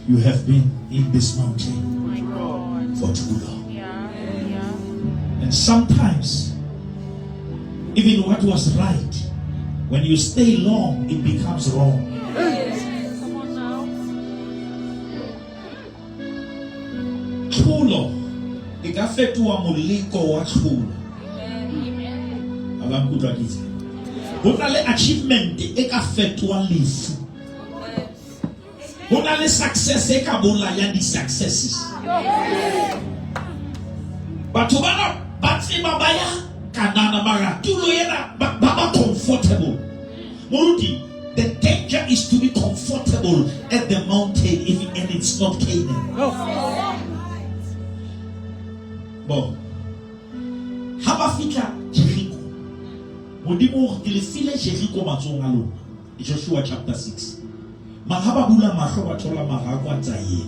You have been in this mountain for too long. And sometimes, even what was right, when you stay long, it becomes wrong. Chulo, ikafetua muliko wa chulo. Abamkutwa kizi. Honale achievement ikafetua lifu. Honale success ikabola ya di successes. Batubana batsi babaya kanana mara tulo yena baba comfortable. Muruti, the danger is to be comfortable at the mountain even and it's not Canaan. Bon. Habafika Jericho. Modimo ilifile Jericho matongalo. Joshua chapter 6. Mahababula mahawa tola mahagwa zaye.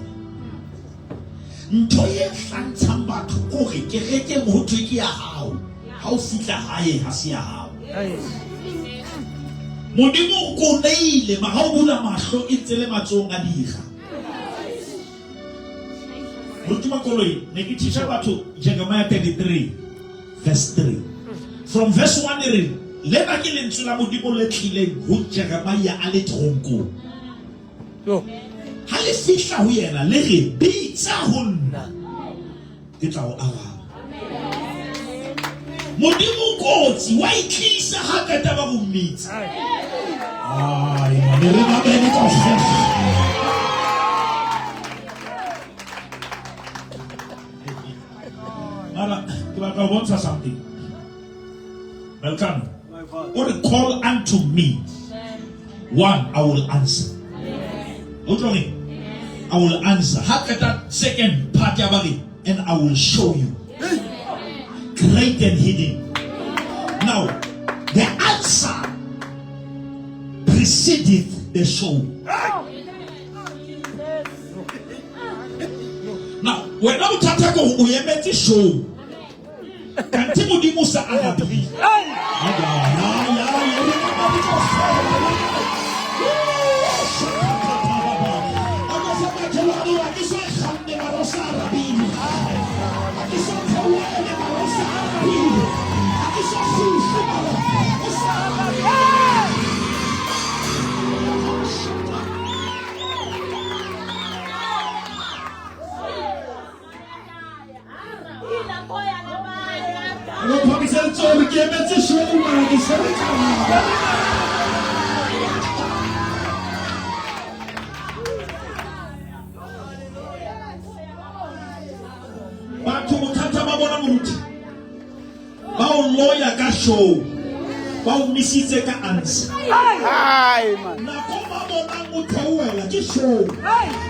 Ntoye fantamba tukore kereke motuki ya hao. Hao fika haye hasi ya hao. Modimo koneile mahabula mahlo itele matonga diha. Ultima koloi, nekitisha watu Jeremiah 33 verse 3. From verse 1 leba kile ntula modimo letlile hu Jeremiah ale tronko. Hale fisha hu yena le re bitsa honna. Ke tla o ara. Modimo kotsi wa itlisa ha ka taba go mmitsa. Ai, re ba bene ka fela. I want something. Welcome. Or call unto me. One, I will answer. What do you mean? I will answer. How can that second part of it? And I will show you. Great and hidden. Now, the answer preceded the show. Now, when I'm talking about the show, kanti modimo sa anabi lawyer ka show ba umisitse ka answer hai man na koma bona mutawela ke show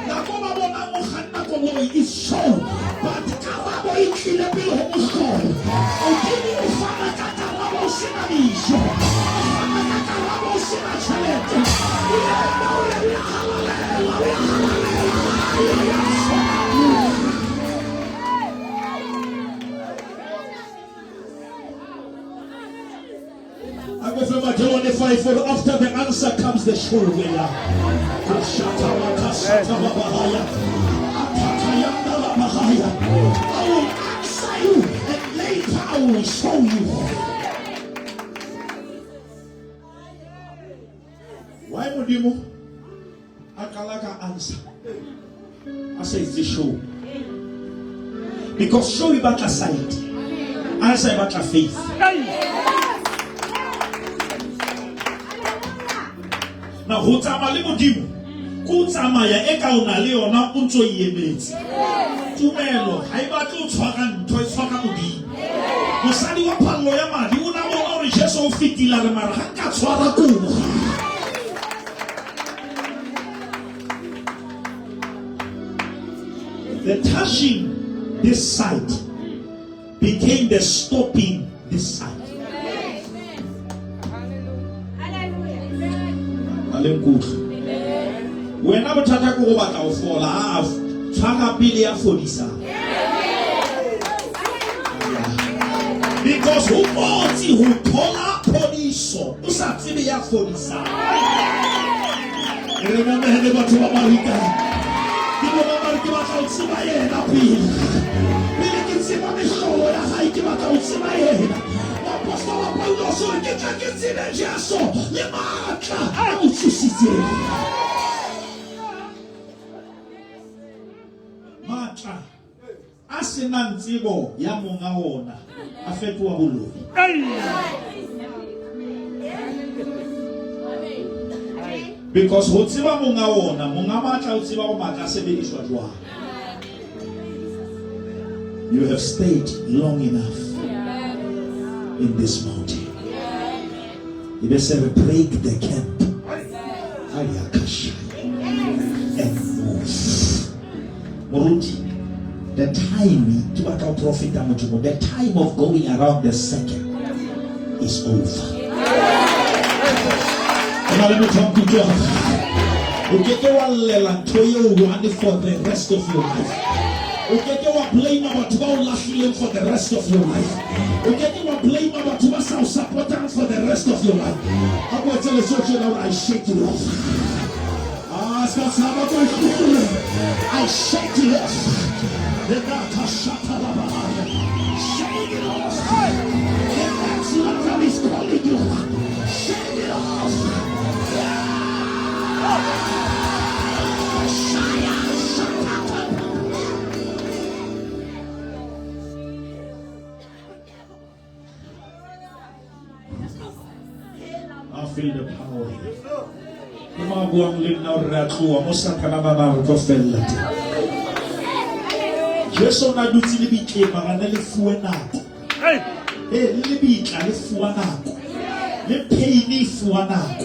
na koma bona mo khanna ko mo is show but ka ba bo ikile pele ho show o dini o fana ka ka ba bo sina bisho fana ka ka ba bo sina chalete ya no ya for after the answer comes the show. I will answer you and later I will show you. Why would you Akalaka answer? I say it's the show. Because show you back aside. Answer about your faith. Na hotama le modimo kutsama ya eka ona le ona untso yemetse tumelo ha iba tlo tshwara ntho e tshwara modimo mosadi wa phallo ya madi una bona hore Jesu o fitila le mara ha ka tshwara kuno. The touching this side became the stopping this side. When I'm talking about our fall, I have Chagabilia Fodisa. Because who bought you who pull up on you? fodiso o sa tsebe ya fodisa re na mehele batho ba marika ke bona marika ba tla tseba yena pele ke tseba mehlobo ya hae ke batla o tseba yena apostola Paulos o ke tla ke tsebe Jesu le matla a o tshositseng matla a senang tsebo ya monga ona a fetoha boloi because ho tseba monga ona monga matla o tseba go matla sebediswa jwang. You have stayed long enough in this mountain. You better say break the camp and move. Moruti, the time to back out prophet, the time of going around the circle is over. Now let me talk to you. Okay, you are for the rest of your life. Okay, you are playing about 12 last year for the rest of your life. Okay, you are playing about 12 supporters for the rest of your life. I'm going to tell the church now, I shake you off. I shake you off. The data shut up. Shake it off. The next level is calling you. Shake it off. I feel the power here. Jesu na dutse le bitle magana le fuwe nako. Le bitla le fuwa nako. Le pain e fuwa nako.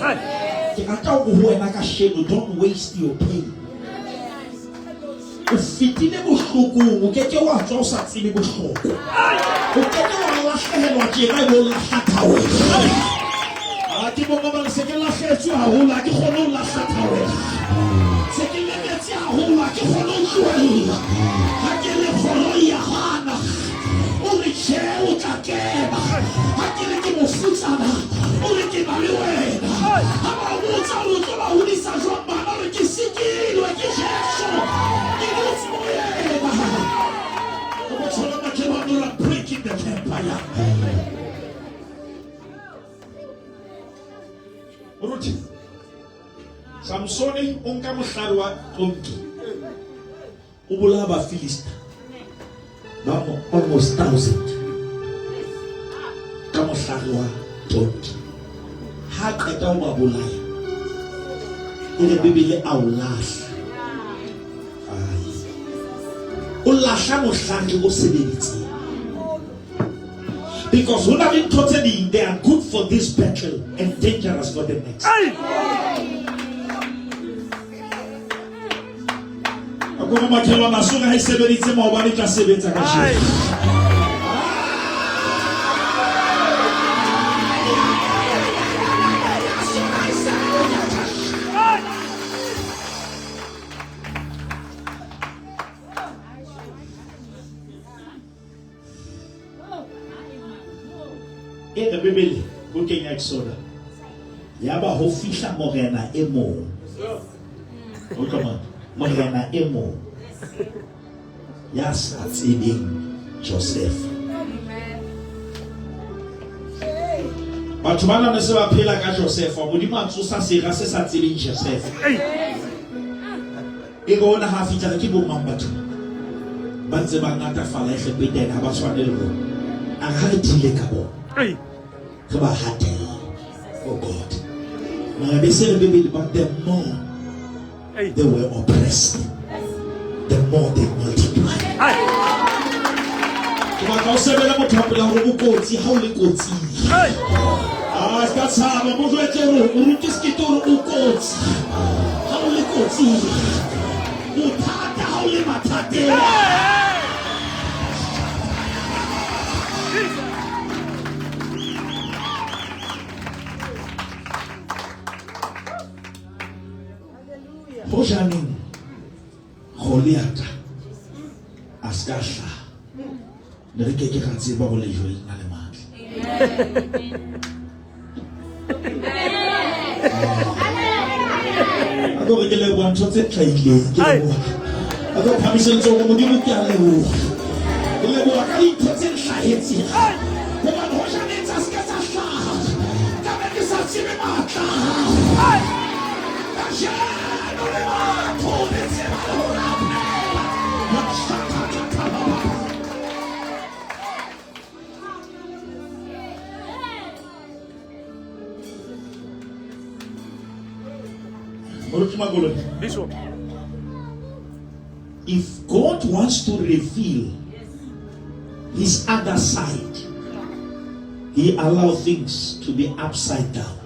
Ke ata go wena ka sheno, don't waste your pain. O fitile bohloko o keke wa tswa o sa tsebe bohloko. O keke wa lahlehelwa ke ga go lahlathawe. Ke bona ba se ke lahletswe ha hola ke kgone ho lahlathawe. Se ke lemetse ha hola ke kgone ho tlohella. Ha ke le kholo ya hana. O re che o tla kena. Ha ke le ke mofutsana. O re ke ba le wena. Ha ba botsa o tlo ba hodisa jwa bana re ke sikilwe ke Jesu. Ke botsa wena. O ba tshola ba ke ba no breaking the empire. Ruti Samsoni onka mohlari wa tonki o bola ba Philista ba almost 1,000 ka mohlari wa tonki ha qeta o ba bolaya ile Bibele a o lahla o lahla mohlari o sebeditse. Because when I'm totally, they are good for this battle and dangerous for the next. In the Bible, looking at soda, Yaba ho fihla morena e mong. O come on, morena e mong. Ya sa tsebeng Joseph. Batho bana ne se ba phela ka Joseph, modimo a tsosa sera se sa tsebeng Joseph. E go na ha fitla ke bo mang batho. Ba ntse ba ngata fala e hlebete ha ba tshwane le bo. A ga re dile ka bo. Oh God. Now they say the Bible, but the more they were oppressed, the more they multiplied. Hojanin Goliath askasha ne re ke ka tseba go le jwe na le matla I go get a one to the trade. I go permission to go to the level. The level I need to take it. The man who shall need us get a flag. The man is a cinema. If God wants to reveal his other side, he allows things to be upside down.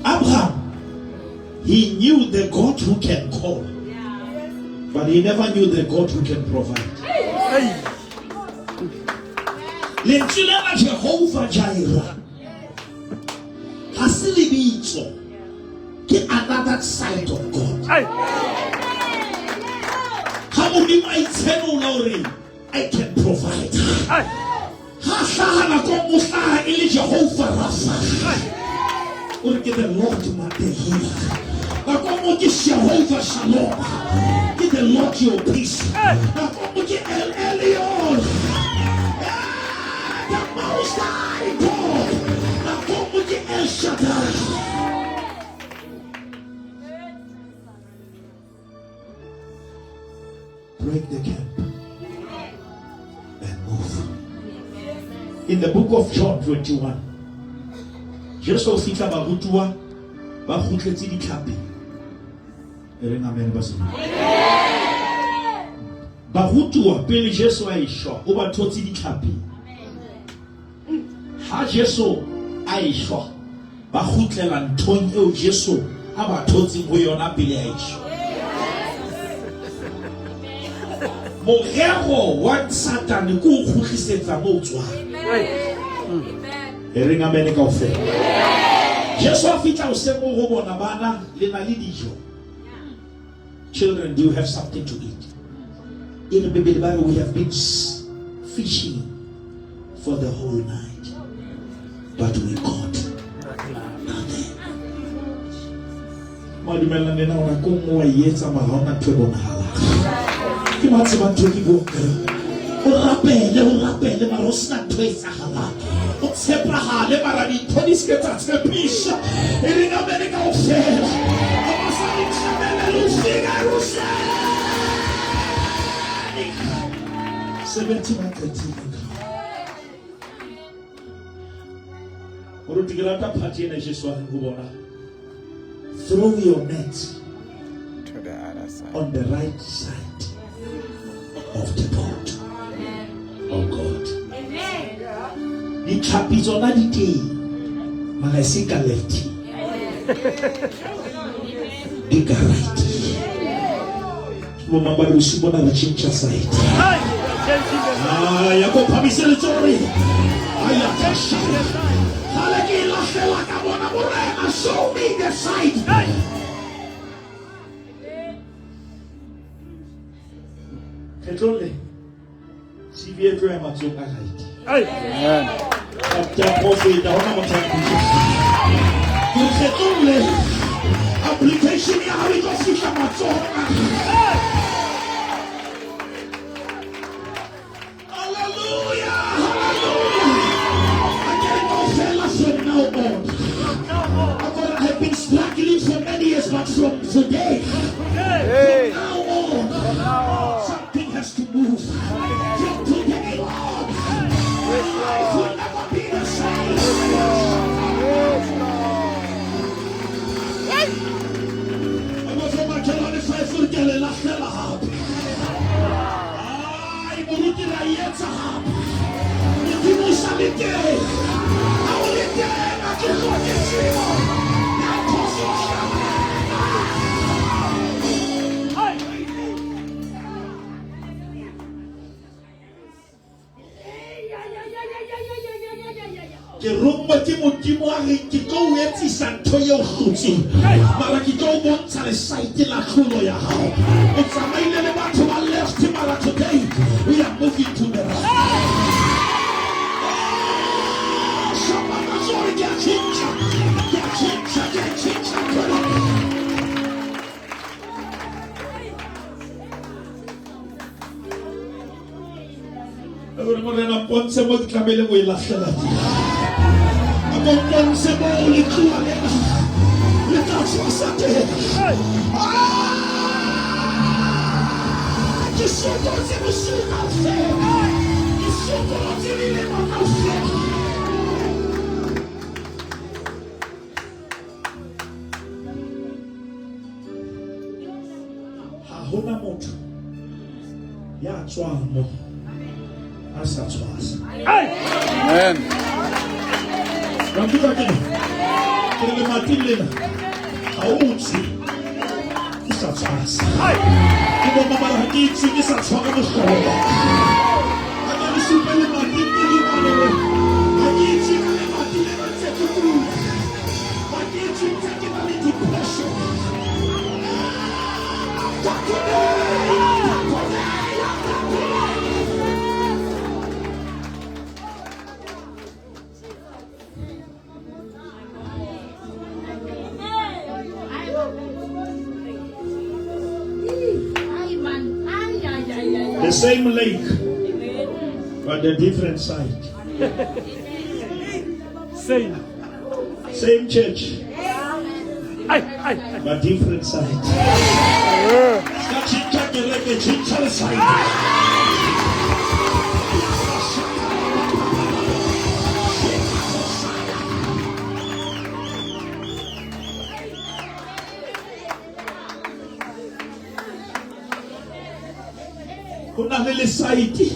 Abraham, he knew the God who can call, but he never knew the God who can provide. Lentswe Jehovah Jireh hasilibitso ke another side of God. I can provide. Jehovah Rapha. Or get the Lord my healer. Jehovah Shalom. Get the Lord your peace. Get El Elyon. Most High God. Now come with the El Shaddai. Break the camp and move. In the book of John 21, Jesus fika barutua ba khutletse ditlhapi. Ereng amen ba se. Barutua pele Jesus a ishwa o ba thotse ditlhapi. Ha Jesu a ishwa ba khutlela nthong eo Jesu a ba thotse ho yona pele a ishwa. Morero wa Satan ko khutlisetsa mo tswa. Ereng amen ka ofela. Jesu a fitla o se mo go bona bana le na le dijo. Children, do you have something to eat? In the Bible we have been fishing for the whole night, but we caught nothing. Madimela nena ona ko mo yetsa mahona twebona hala. Ke matse ba tsoki bo. O rapele marosna twetsa hala. O tsepra hale mara di toniske tsa tsepisha. Eringa America o fela. Amasali tshabela lusiga rusa. 70 and 30. Throw your net to the other side. On the right side of the boat. Oh God. The trap is on the day. Malasika left. Big right. Remember the Shibona the Chincha side. Yako pamisele tori. Ayatasha. Halagi la fela kabona morena. Show me the side. Ketole. Si vie kwa matsoka right. Amen. Apta profit ona motaka. Ketole. Application ya hawiko fika matsoka. I've been struggling for many years, but from today, from now on, something has to move. From today on, life will never be the same. I was on my Kelani 5 foot girl and I fell out. I'm looking at yet to have. If you know something, I will get there. I can look at you. Ke rumba ke modimo a re ke tlo o etsisa ntho eo hlotseng mara ke tlo o bontsha le site la tlholo ya hao o tsamaile le batho ba left mara today we are moving to the right. Morena ponse mo tlamele mo ilahlela di. Amo ponse mo le tloa le tla tswasa teng. Ke sototse bosigo kaofela. Ke sototse dilemo kaofela. Ha hona motho ya tswang mo asa tshwasa. Amen. Rambuka ke le matilena. Autsi. Isa tshwasa. Ke bo mama ha ke itse ke sa tshwara mosholo. Ana le supele matilena le mane. Ha ke itse ka le matilena tse tutulu. Ha ke itse ke na le depression. The same lake, but a different side. Same church, but different side. Kuna le site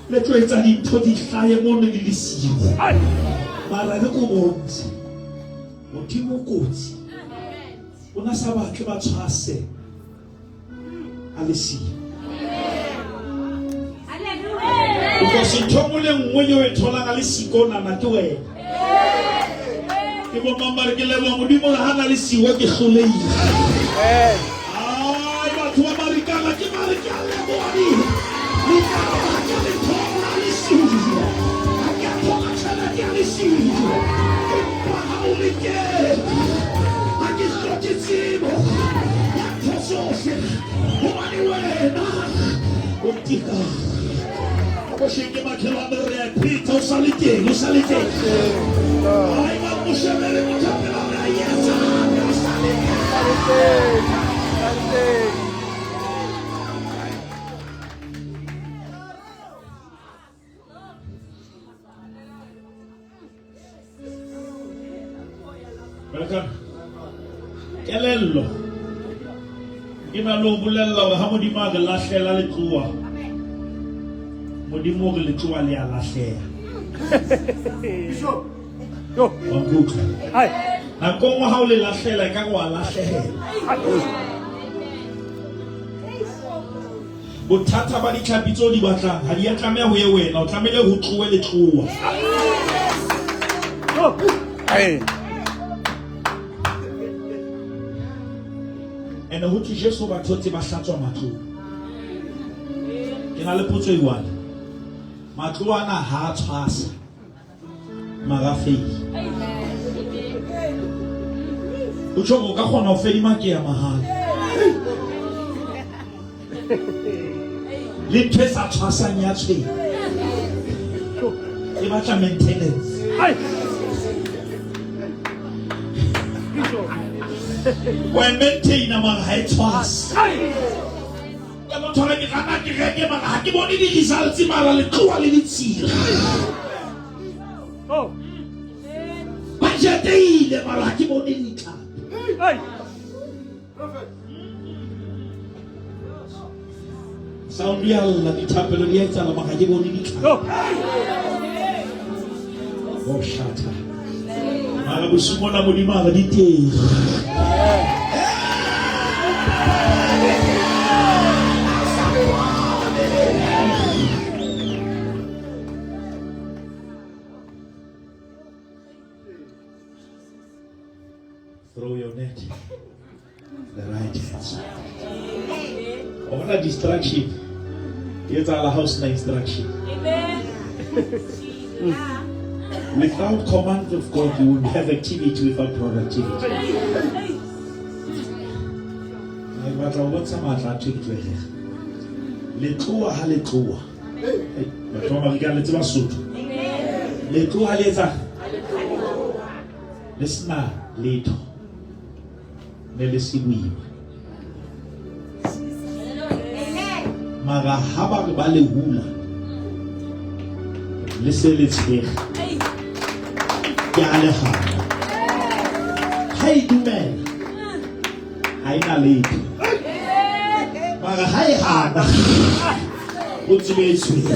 le tlo etsa dintho di hlaye mo ne di siwe mara le go bontsha modimo kotsi una sa batle ba tshwase a le siwe o se thomole nngwe yo e thola ga le sikona na ke wena ke bo mama ke le bo modimo le hana le siwe ke hloleile batho ba marikana ke marikana kelello ina lo bolella ha modimo a la hlela le tloa modimo re le tloa le a lahleha yo hai na kongo ha o le lahlela ka go a lahlehela bothata ba ditlhapitso di batlang ha di a tlameha ho ye wena o tlamehile ho tloe le tloa Hey. And ho tse Jesu ba thotse ba hlatswa matlo. Ke na le potso e one. Matlo ana ha tshwasa. Magafei. O tsho ka khona ho fedima ke ya mahala. Le tshesa tshwasa nya tshwe. E batla maintenance. When maintain among high twice. Ya mo thola ke kana ke reke mara ha ke bone di results mara le tloa le ditsira. Oh. Budget ile mara ha ke bone ditla. Hey. Prophet. Sound ya la ditapelo di etsa la mara ha ke bone ditla. Oh shata. Mara busumona modimo ga diteng. Throw your net the right hand side. What a distraction. Here's our house na instruction. Amen. Without command of God, you will have activity without productivity. But what's a matter to it? Let go, let go. batho ba Marika le tseba Sotho le tloha le etsa le sena letho ne le se boima mara ha ba re ba le hula le se le tshwere ke a le gana ha e dumela ha ina letho mara ha e gana o tsebe e tshwere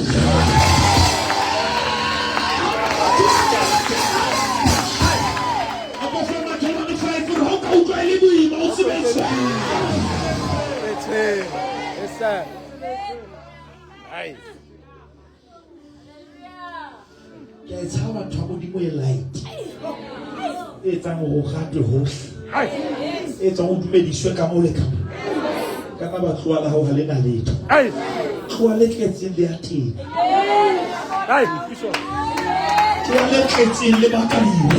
ke a tshaba ntho ya modimo e light e etsang ho gate hohle e etsang ho dumediswe ka mo le ka kana ba tloa la hao ha le na letho tloa le tletseng le ya teng tloa le tletseng le bakaliwa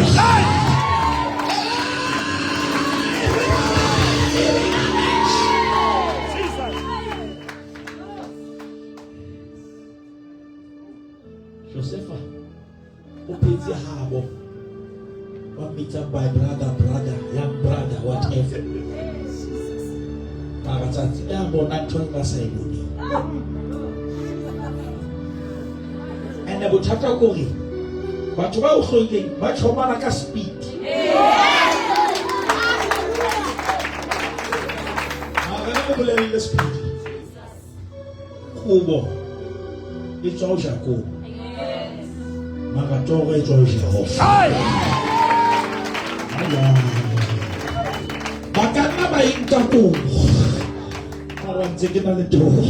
Josefa upezi habo wamita by brother young brother whatever mabatsatsi a bona ntho ba sa ibone ene bothata gore batho ba o hlokeng ba tshomana ka speed magana go le speed kubo e tswa o jako Magatoro e tswa o Jehova bakana ba inka kobo mara ntse ke na le toro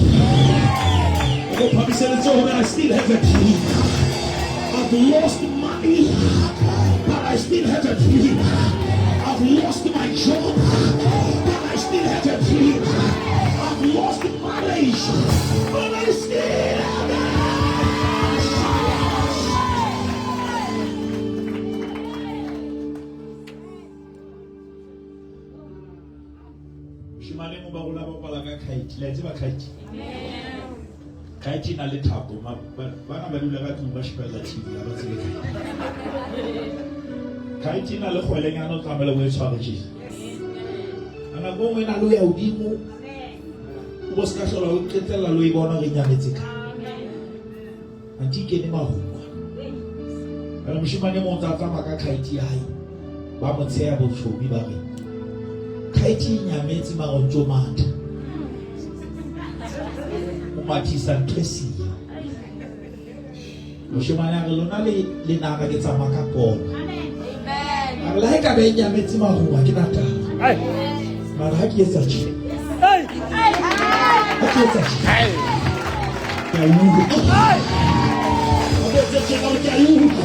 go phamiseletsa gore I still have a dream. I've lost money but I still have a dream. I've lost my job but I still have a dream. I've lost marriage but I still have a Shimane mo ba gola ba pala ka khaiti la tseba khaiti khaiti na le thapo ba ba dula ka tlung ba shipela TV ba tsebe khaiti na le khwele ngano tsamela go tshwara tshi ana go ngena lo ya udimo o ska hlola o qetella lo ibona re nyametse ka antike ne mahungwa ana moshimane mo tsa tsama ka khaiti hae ba mo tseya botshobi ba re khaiti nyametse marontsho matha umathisa ntwesi moshimane re lona le naka ke tsama ka bona amen re la ka be nyametse mahungwa ke nata mara ha ke etsa tshi ha ke etsa tshi ya yugo ha ke etsa tshi ka yugo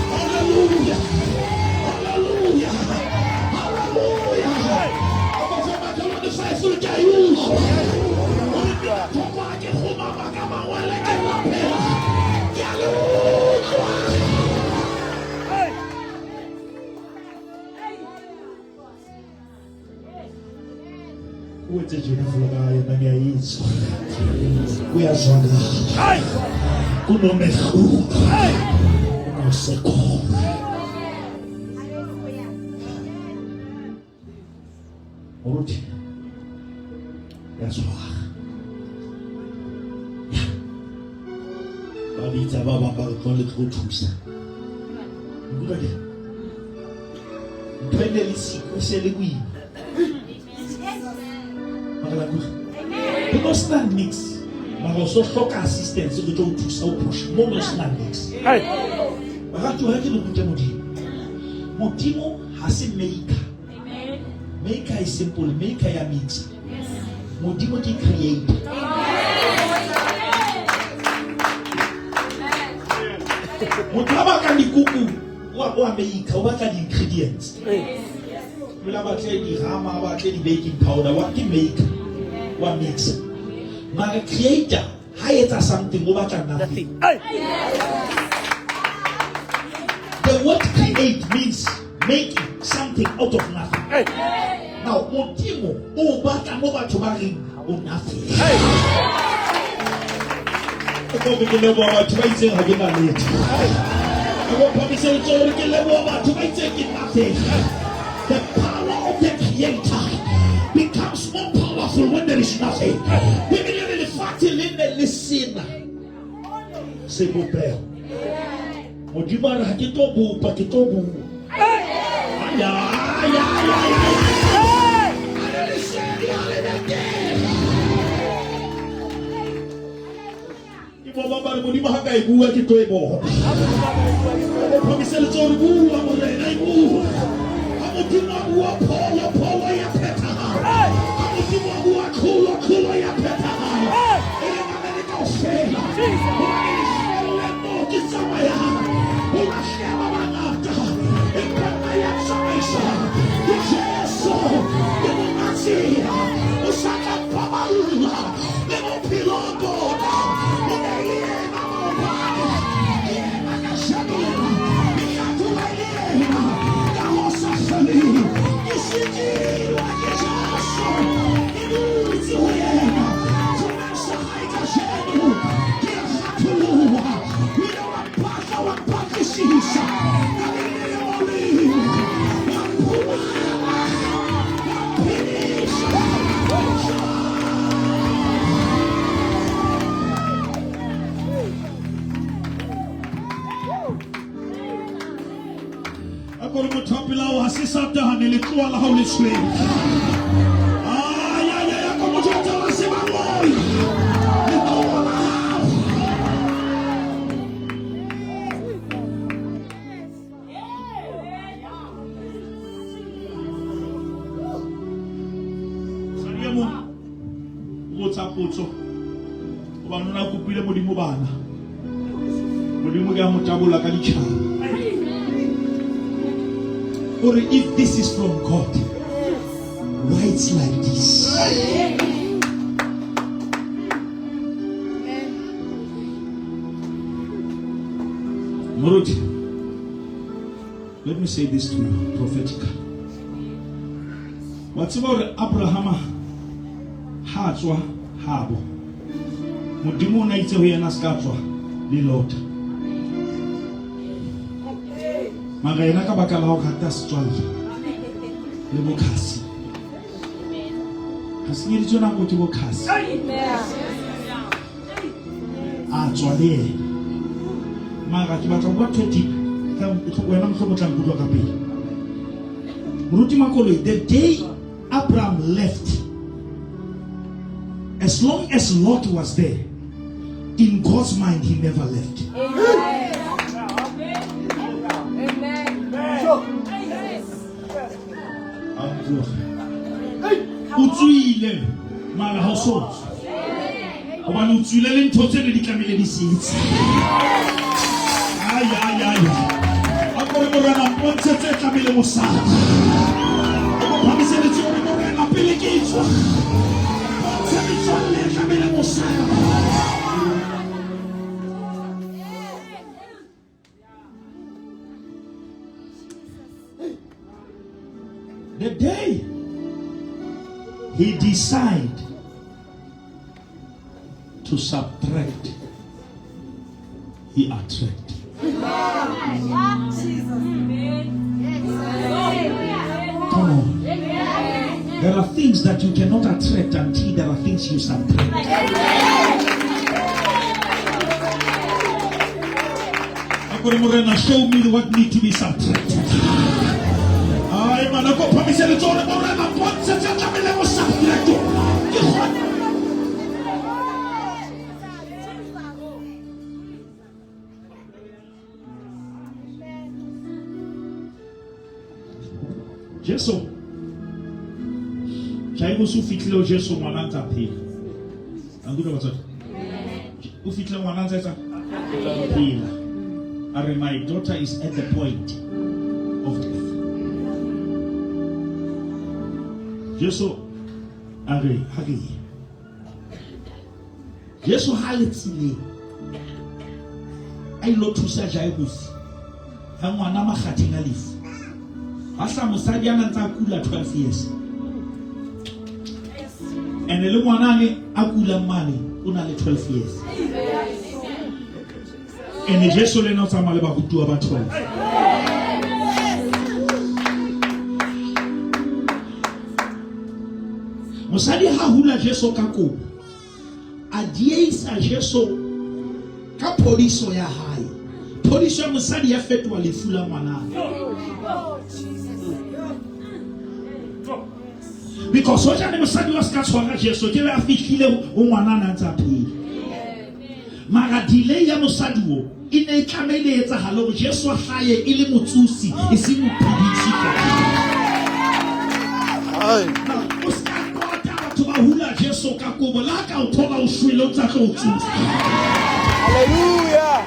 Hallelujah. Hallelujah. Hallelujah. Apa sama kalau ada saya suruh jayus. Coba ke rumah mahkamah wala ke lapel. Wote jina fulani ya Yesu. Kuyazonga. Kuno mehu. Kuno seko. Uruti. Yaswa. Bali tsaba ba ba ko le tlo thusa. Ngubake. Mpende lisiku sele kuyi. Because stand mix. But also shock assistance to go to so push. Mono stand mix. Bagatu haki no kuja modimo. Modimo hasi maker. Maker is simple. Maker ya mix. Modimo di create. Modimo kan di kuku. Wa maker. Wa kan di ingredients. Mula batle di rama, batle di baking powder. What di make? What mix? My creator hired something over nothing. The word create means making something out of nothing. Now, Modimo, oh, but I'm over to marry, oh, nothing. I'm going to level about 20 again. I won't promise you to level about 20 nothing. The power of the Creator becomes more powerful when there is nothing. We believe in the fact in the listen. C'est mon père. Modimo a kitobu, pa kitobu. Modimo hanga ibu kitoebo. Promise le tori bu amore na ibu. Modimo wa polo ya peta. Modimo wa kulo ya peta. The Holy Spirit. Or if this is from God, why it's like this? Moruti, let me say this to you prophetically. Whatever Abraham Hatwa Habo Mudimu na ite huye naskatwa ni Lord. Magayana kabakala hokata stwali lebo kasi kasingiri chona kuti bo kasi tswale maga kibatla kwa 20 ka wena mhlobo tla nkutwa ka pele Muruti makolo. The day Abraham left, as long as Lot was there, in God's mind he never left. Utuile mara household. Oba utuile le ntote le dikamile disiti. Ay. Akore morana ponte te kamile mosala. Oba promise le tore morana pelekitwa. Ponte le tore kamile mosala. The day he decided to subtract, he attracted. Come on. There are things that you cannot attract until there are things you subtract. Show me what needs to be subtracted. Jésus, j'ai reçu fitlé Jésus mon tapé. Angulo what's U fitlé mon tapé. My daughter is at the point of death. Jésus, Hagi. Jésus halitile. Ai lotu sa jaibus. Hamwana makhatinga lifu. Asa musadi ananza kula 12 years. And the little one akula money, only 12 years. And the Jesus only not somebody about 12. Mosadi ha hula Jesus kako. Adie isa Jesus ka police ya hai. Police ya mosadi ya fetwa le fula mana. Because what I mosadi was ka swanga Jesus ke ba fikile o ngwana na ntsa phele. Mara delay ya mosadi wo ine tlamele etsa halo Jesus wa hae ile motsusi e se mophedisi ka. Ai. Hula Jesus kakobo la ka uthola ushwile utsaka utsusa. Hallelujah.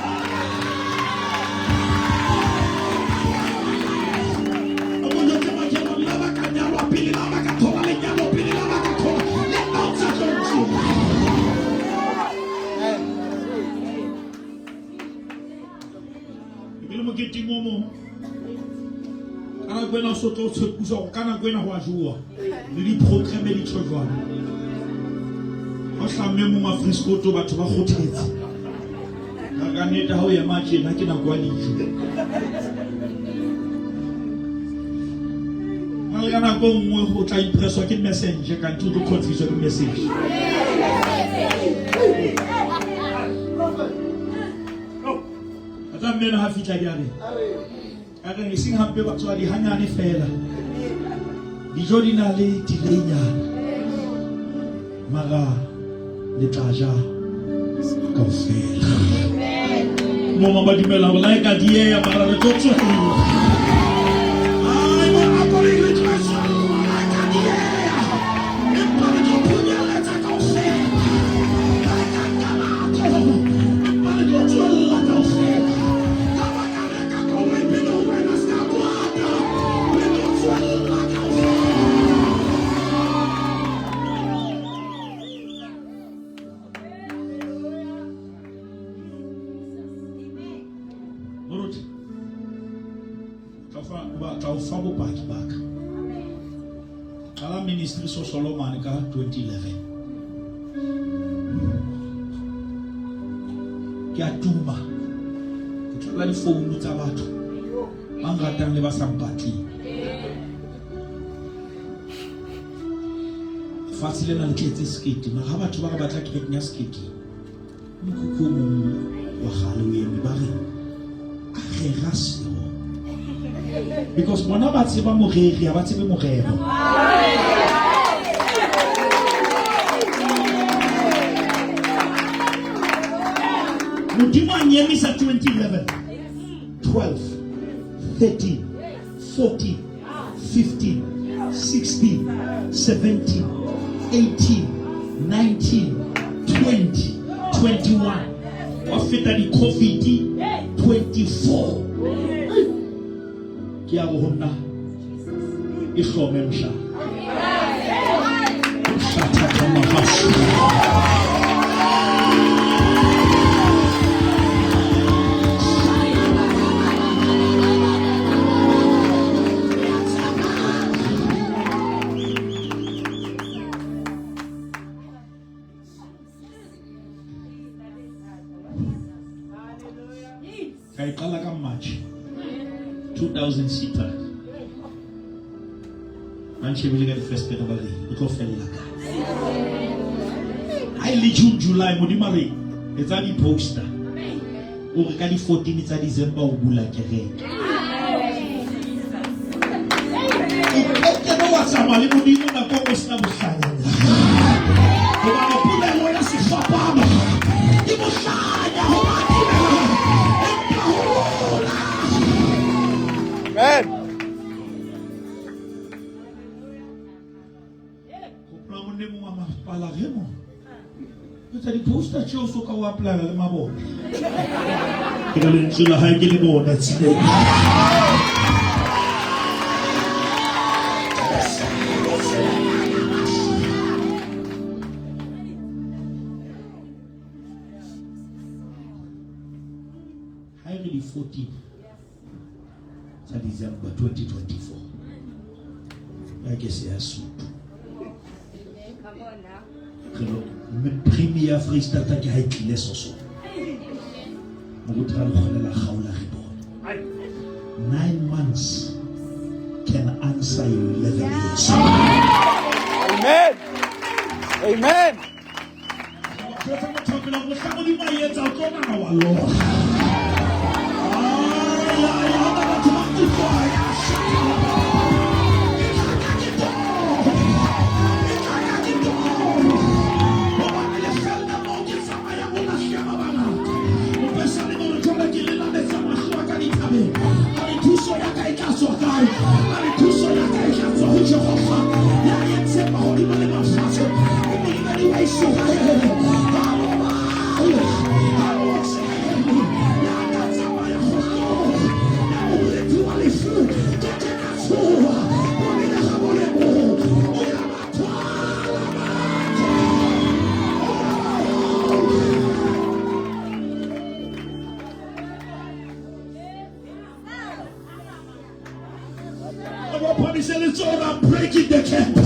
Kana gwena soto tsekuza kana gwena ho ajua le programme di tshojwa o hlamme mo mafrisko to batho ba kgothetse ka neta ho ya mathe na ke na kwa dijo malana go nngwe go tla impresswa ke messenger ka ntho khothiswa ke message ata mena ha fitla diare aga ni sing hampe batho ba di hanyane fela dijo di na le dilenya mara le tlaja ka fela mo mama di mela la ka die ya mara le totso ai mo apole le tlaja la ka die e pa le punya la ta ka fela la ka kala e pa le totso la ka fela Fabo back. Kala ministry so Solomon ka 2011. Ke atuma. Ke tla di phone tsa batho. Mangatang le ba sampati. Fasile na tletse skate, ma ha batho ba batla ke nya skate. Mokhumo wa Halloween ba re a gerasio. Because when I see ba moreri a ba tsebe morero Modimo a nyemisa 2011 12 13 14 15 16 17 18 19 20 21 wafeta di COVID 24 Kia hona ihlomemsha Shata kama hasu Kai kala ka March 2000 seater. And she will get the first pay of the I lead June, July, Modimari. It's a poster. Or can 14 it's a December or Bula Kere. You know what's a Malibu and a Bobos Nabushana. You want to put that lawyer to Fapama. You will shine. Amen. Tadi poster show suka wapla le mabo. Kita le sila hai kini bo na sini. Hai kini 14. December 2024. I guess yes. Premier Freestata ke ha itlile soso. Mo go tra lekgolela gaola report. 9 months can answer you 11 years. Amen. Amen. It's all about breaking the camp.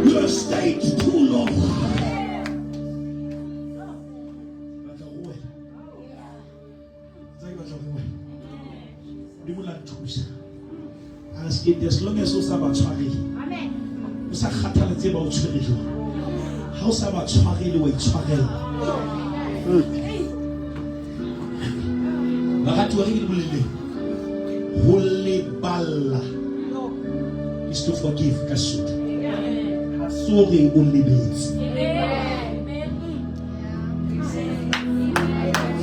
You have stayed too long. Ask it as long as you have a child. You say, "Khataletse ba o tshwerego." Ha o sa ba tshwarele wa itshwarela. Ba ga twa re ke bolele. Holy Balla is to forgive. Sorry, only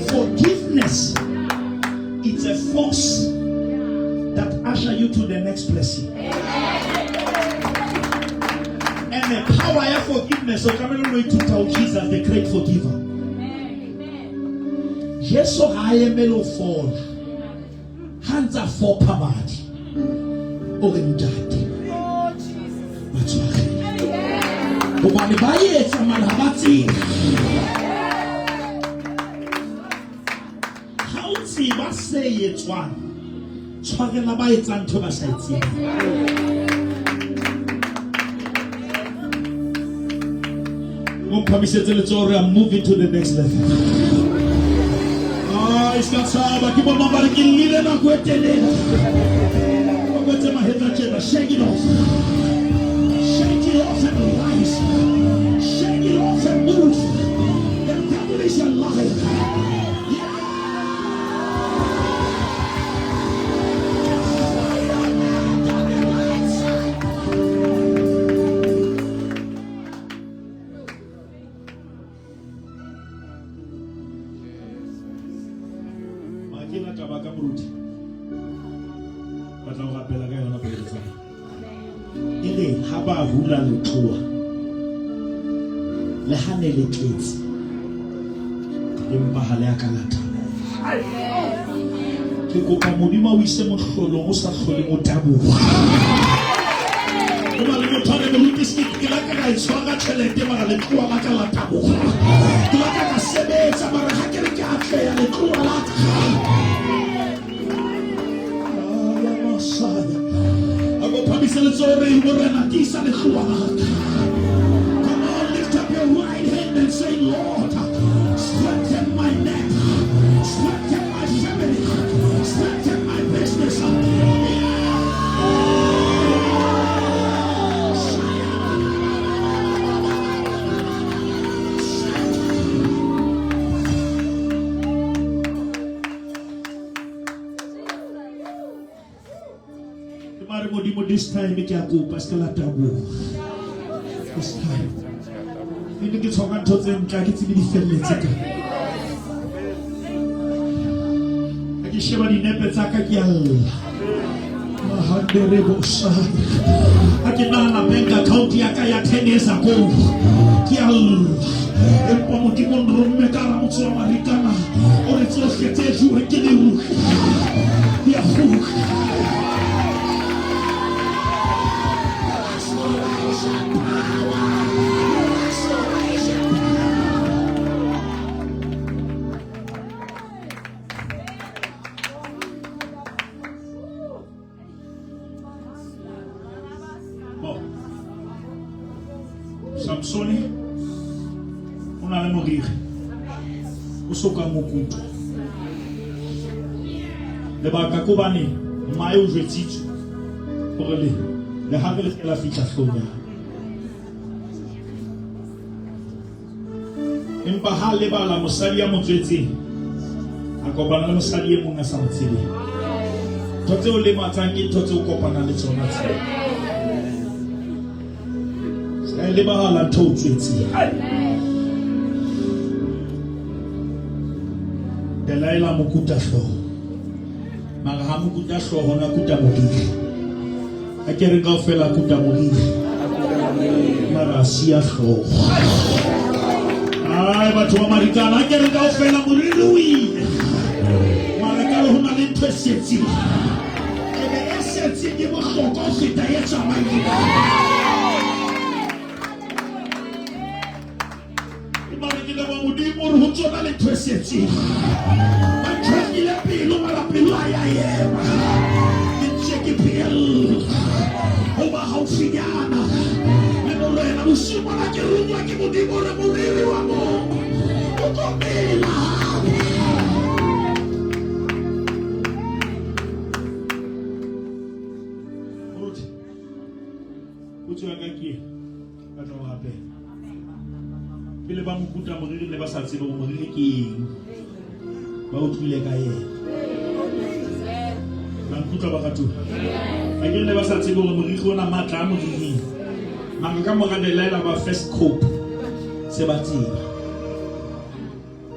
forgiveness. It's a force that usher you to the next blessing. And the power of forgiveness. So coming away to tell Jesus, the great forgiver. Yes, so I am a fall. Hands are for pamadi. Orinjati. That's why. Obani baye samalabati. How see what say it one? Swagela baye tsanto basaitsi. I'm moving to the next level. It's got some. Keep on number killing and go tell it. I'm going to my head. Shake it off. Shake it off and rise. Shake it off and move. The devil is alive. Haba hula le tloa le hane le tletse empa ha le akalata ke kopa modimo o ise mohlolo o sa hlole mo taboha Kuma le mothane mo lutisi ke la ka itshwara tšhelete mara le tloa la ka la taboha ke la ka sebetsa mara ha ke re ke atleya le tloa la ka Come on, lift up your right hand and say, Lord, strengthen my neck, strengthen my family, strengthen my business. This time it can go parce que la tabou. This time. You need to talk and tell them that it's really fairly ticket. I can share the nepetaka gyal. Mahanderebo sa. I can na bank account yaka ya 10 years ago. Gyal. Epo mo di mon romme kara mo so marikana. Ore so fete jou e kiliru. Ya hu. Samsoni o na le moriri o soka mokutu lebaka ko bane mmae o jwetsitswe gore le ha le la fitla hlonya empa ha le bala mosadi ya motswetseng a kopana le mosadi e mong a sa motsebeng thotse o le matsang ke thotse o kopana le tsona tseo le bahala ntho o tswetseng Delaila mokuta hloho mara ha mokuta hloho hona kuta moriri a kere kaofela kuta moriri mara siya hloho ai batho ba marikana a kere kaofela moriri o ile mara ka le hona le ntho e setseng ebe e setseng ke bohlokwa ho feta e tsamaileng Mor ho tsona le twesetse ba tshwile pelo mala pelo ya yema ke pelo o ba haufinyana le no lena o simana ke ruwa ke modimo re moriri wa mo o komela o tswa ka ke ba tlo hape pele ba mokuta moriri le ba sa tsebe go moriri ke eng ba o tlile ka yena ba nkutla ba gato ba ke le ba sa tsebe go moriri ona matla a moriri manga ka mo ga Delaila ba first cope se ba tseba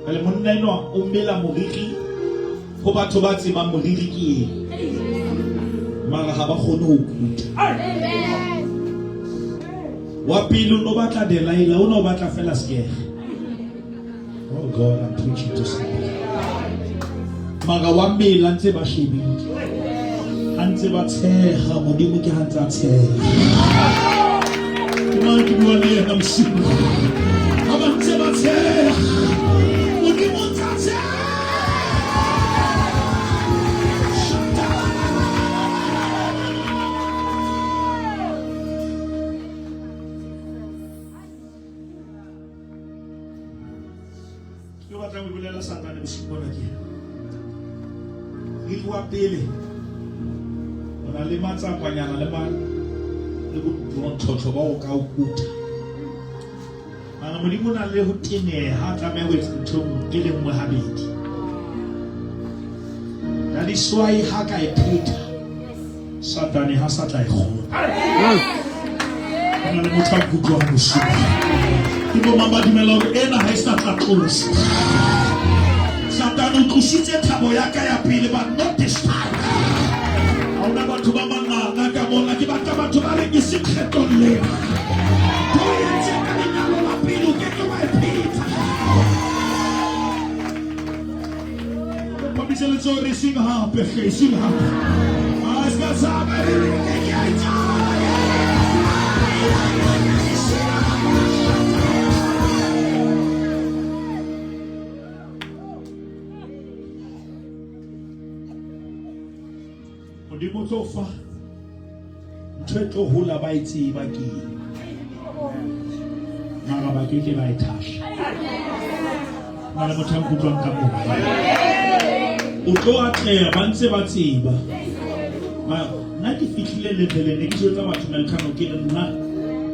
ale monna ino o mela moriri go batho ba tseba moriri ke eng mara ha ba kgone go kuta wa pele no batla Delaila o no batla fela skere oh God I'm preaching to somebody maga wa mela ntse ba shebile ntse ba tsheha modimo ke hantsa tsheha kuma ke bua le yena msibu aba ntse ba tsheha modimo ntse tsheha batla go bolela Satane bosipona ke re bua pele ona le matsapanyana le ba le go tlhotlho ba go ka o kuta ana modimo na le go teneha tla me wetsa ntho ke le mo habedi ya di swai ha ka e pheta Satane ha sa tla e kgona ana le motho a kutlwa go supa ke bo mama dumela gore ena ha e sa tla tlosa Satane o tlositse thabo ya ka ya pele ba not this time a ona batho ba manganga ka bona ke batla batho ba re ke sekgetho le go yetse ka lenyalo la pele o ke ke wa e pheta pa bisele tsore sing hape sing hape a ska sabe ke ya tsala modimo tsofa ntho hola ba itse ba ke mara ba ke ba ithasha mara motho a kutlwang ka mo o tlo atlela ba ntse ba tseba na ke fitlhile level ne ke jotsa batho melkano ke nna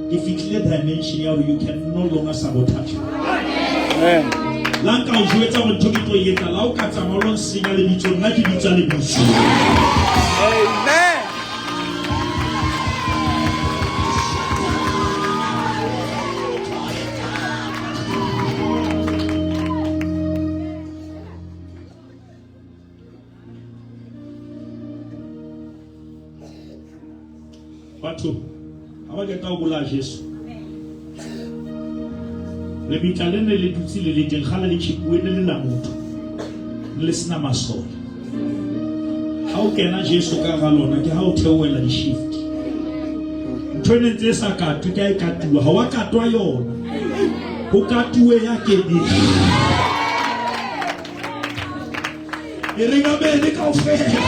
ke fitlhile dimension ya you can no longer sabotage amen lanka o jwetsa go ntho ke tlo yetsa la o ka tsamalo senya le bitso nna ke bitsa le bitso amen batho aba ke ka bola Jesu le bitla le ne le dutse le le teng gala le tshikuwe le la motho le sina masole ha o kena Jesu ka ga lona ke ha o theoela di shift ntone tse sa ka tu ka e katuwa ha wa katwa yona o katuwe ya ke di e renga bene ka ofela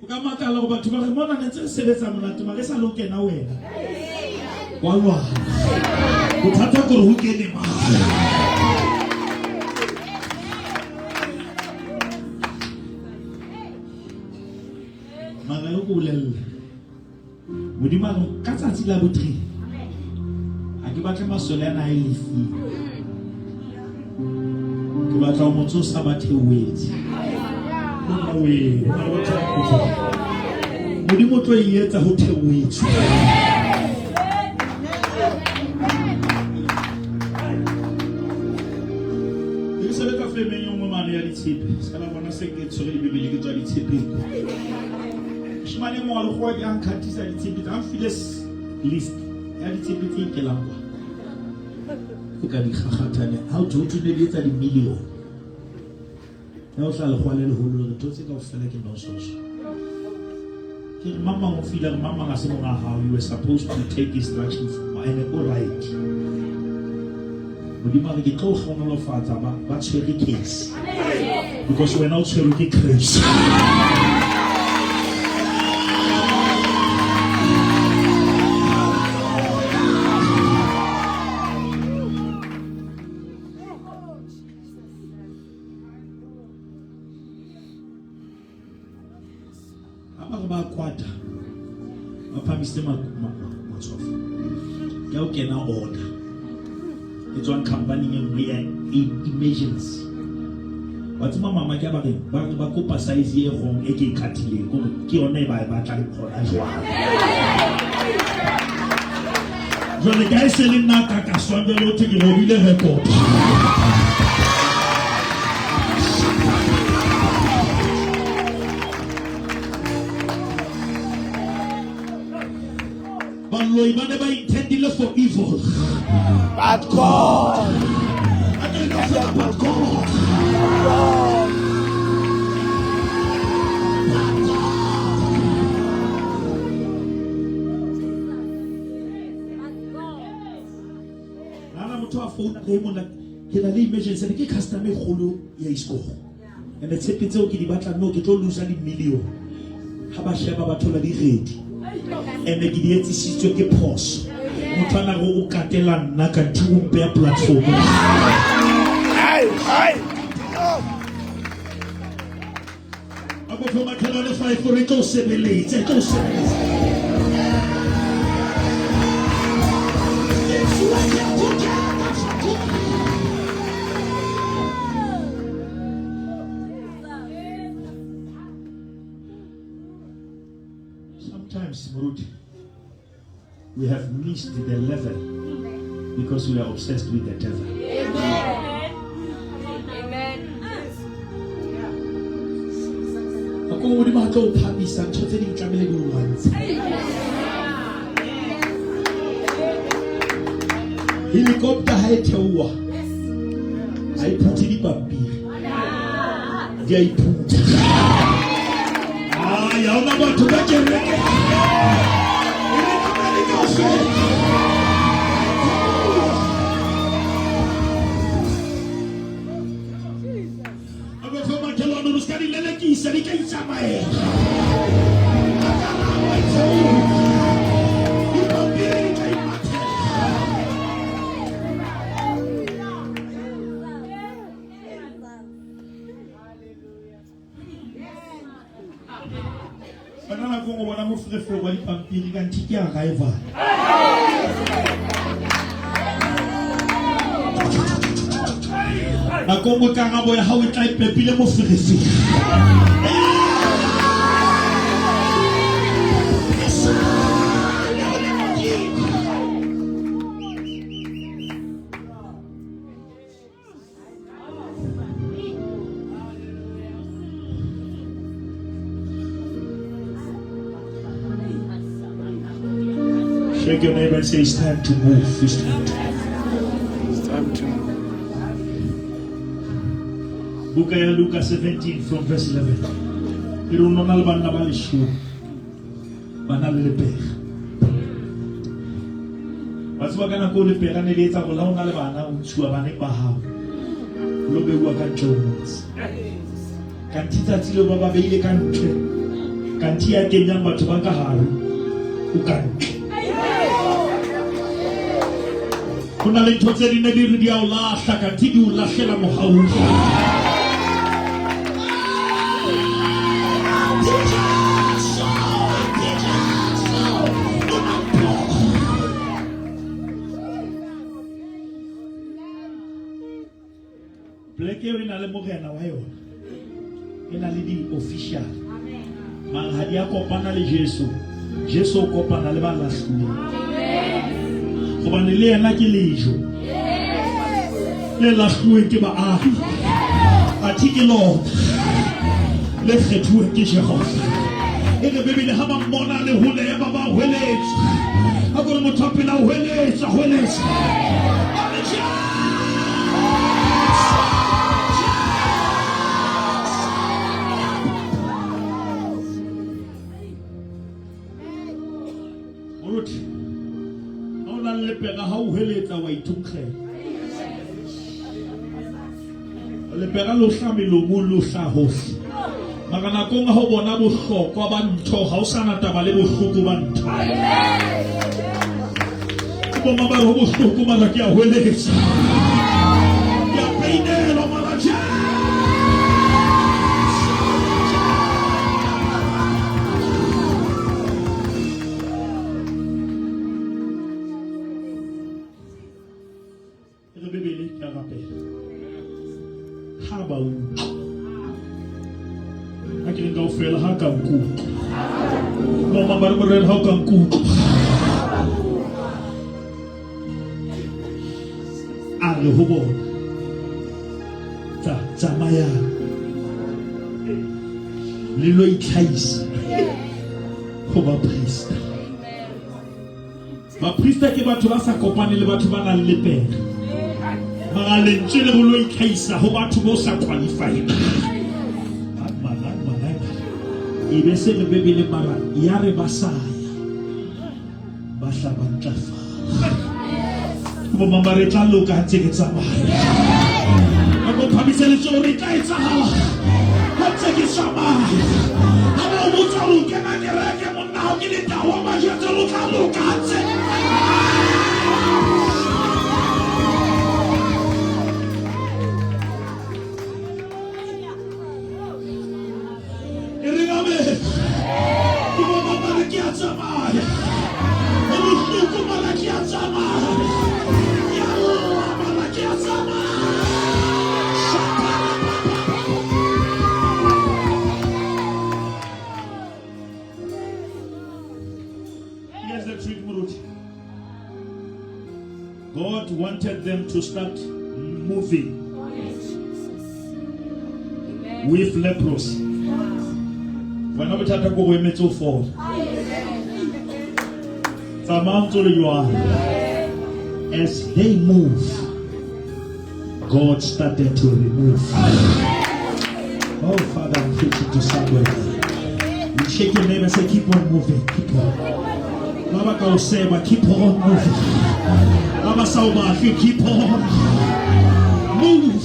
O ka makala go batho ba re mona ntse re sebetsa monate ma re sa lo kena wena. Wa lwa. Go thata go re ho kene ma. Mara yo go lella. Modimo ka tsatsi la botri. A ke batla masole ana e lefi. Ke batla motho sa ba theoetse. Modimo tlo etsa ho theoetse. Ke se ka femeng yo mo mane ya ditshepe. Sala bona se ke tsore Bibele ke tswa ditshepe. Shimane mo a le go ya nkhatisa ditshepe tsa files list ya ditshepe tse ke la kwa. Ke ka di kgagatane how to ne di etsa di million. Ya o tla le go le holo re totse ka o fela ke no soso. Ke mama mo fila mama ga se mo ga how you were supposed to take instructions from and all right. Modimo re ke tlo kgona lo fatsa ba tshwere case because we're not tshwere ke crazy. Kwata maphamisa matsofa ya o kena order it's one company nngwe ya emergency batho mama ke ba kopa size e rong e ke khathile go ke yone ba tla le khona jwang jole ga se le nna ka swande lo te ke robile record Lord, man, never intended for evil. But God, but God. Nana mutoa phone demo na ke na le emergency ke customer kholo ya isko. And it's sepetse o ke di batla no ke tlo lose di million. Ha ba sheba ba thola di ready. And the idiot is to get pause. Mutana go katela nna ka tumpe ya platform. Ai. Abo foma kana le five for it to sebeletse, to sebeletse. Sometimes, we have missed the level because we are obsessed with the devil. Amen. Ako di ba ko pamisa chote di tlamele go once. Helicopter ha ethewa. Ai phuthi di pampiri. Di ai phuthi. Ya una batho ba kereke. Banana Congo wana mo frefo wa dipampiri ka ntiki ya raiva. Na Congo ka ngabo ya hawe tla ipepile mo frefi. Shake your neighbor and say, it's time to move. It's time to move. Book of Luke 17 from verse 11. You don't know about the show. Banal le père. What's what gonna call the père and the later will own Alabama to a banner baham. Lobe work at Jones. Can Tita Tilo Baba Bailey can kanti ya kenyang batho ba ka hare o ka ntle. Ho na le ntho tse ding di re di a o lahla kanti di o lahlela mohaufi. Pleke eo e na le morena wa yona, e na le di-official. Mara ha di a kopana le Jesu. Jesu o kopana le ba lahluweng. Hobane le yena ke lejo le lahluweng ke baahi, athe ke lona le kgethuweng ke Jehova. E re Bebele ha ba mmona le hole ba ba hweletsa, ha gore motho a phela o hweletsa. Lepega ha o heletsa wa ithukgela. Lepega lo hla melomong lo hla hohle. Mara nakong ha o bona bohlokwa ba ntho ha o sana taba le bohloko ba ntho. Bo mama ho bohloko mara ke a hweletsa. Ya peinelo mara ja. Aquele não fez lá cancu, não mamar morrer lá cancu. Ale hubo, Maya, lilo ikaisi, hubo prista. Ma prista que batu basa kopani le batu bana lepe. Malentswe le bolo ikaisa ho batho bo sa qualify. Ibe se le Bebele mara ya re basaya ba hlaba ntlafa. Bo mama re tla loka ntse ke tsamaya. Ako phamise le tsore tla etsahala. Ha ntse ke tsamaya. Ha ba mo tsa lo kena kereke monna ho ke le tawa ba jetse lo tla loka ntse. God wanted them to start moving with leprosy. When we talk about women to fall, you are. As they move, God started to remove. Oh, Father, I'm preaching to somebody. You shake your neighbor and say, keep on moving, keep on. Mama can say, but keep on moving. Mama Sauma, you keep on. Move.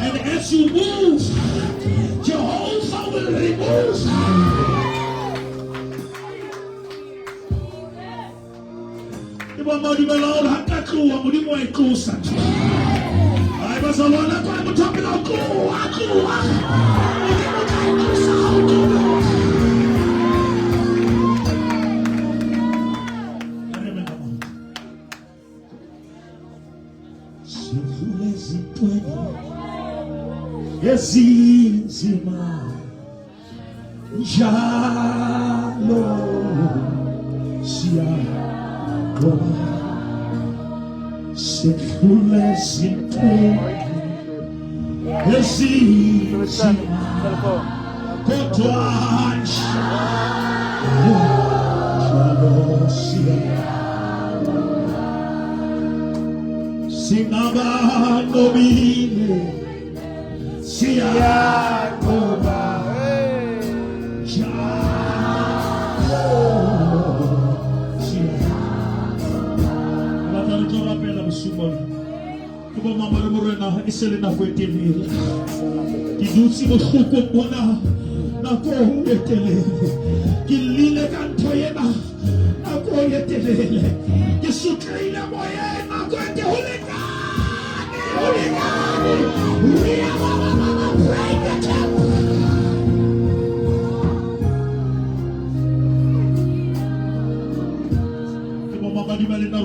And as you move, Jehovah will remove. nako e telele. Ke lile ka ntho ena nako e telele. Ke sutleile moyeng nako e telele. Break the temple.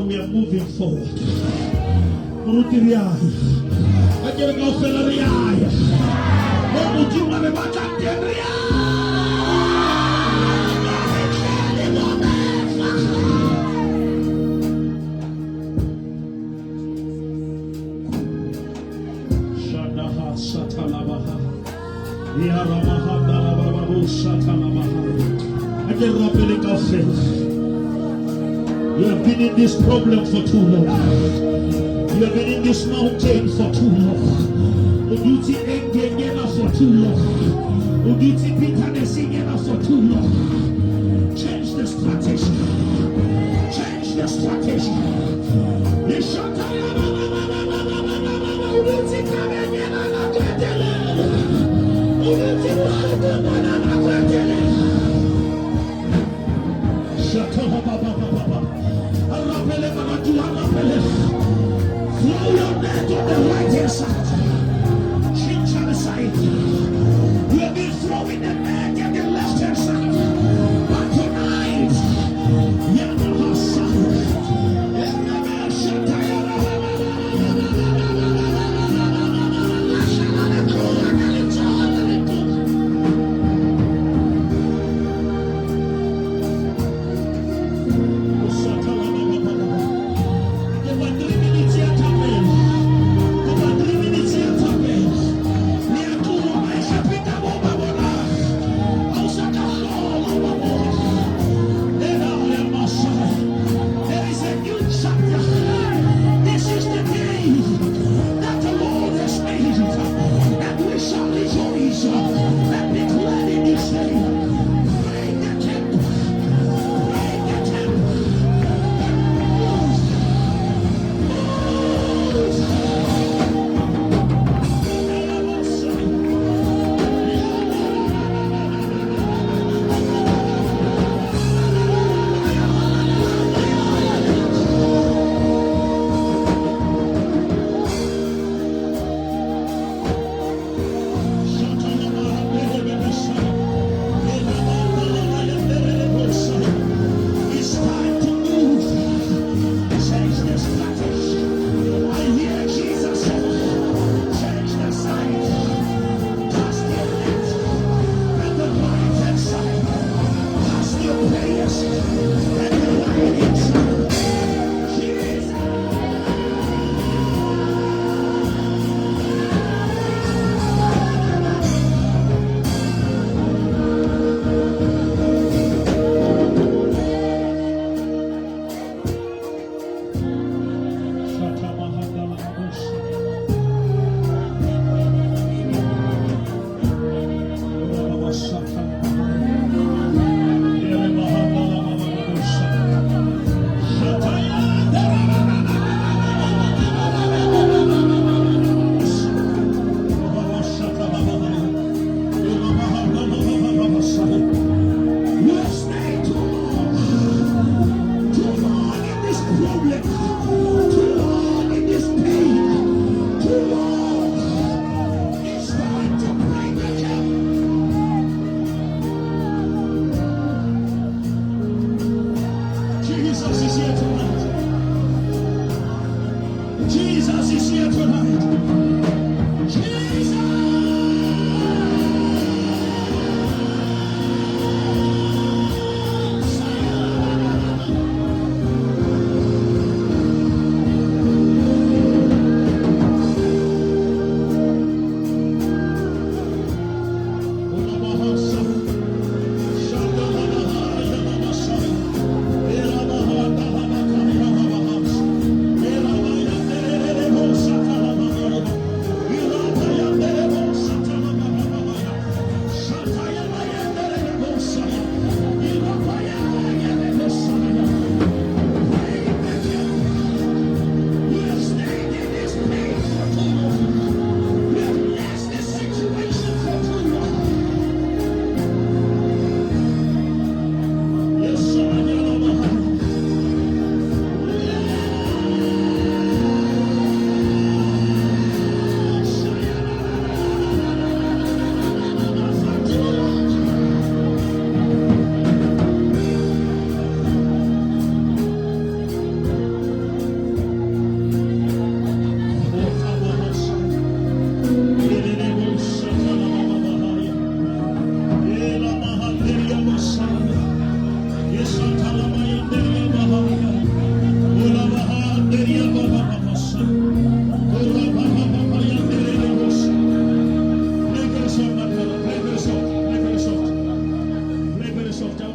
We are moving forward. You have been in this problem for too long. You have been in this mountain for too long. Uduti engengena for too long. Uduti bitterness engena for too long. Change the strategy. Change the strategy. Uduti kamengena na kwetele. Uduti kamengena na kwetele. Throw your net on the right hand side. Change on the side. You have been throwing the net on the left hand side. But tonight,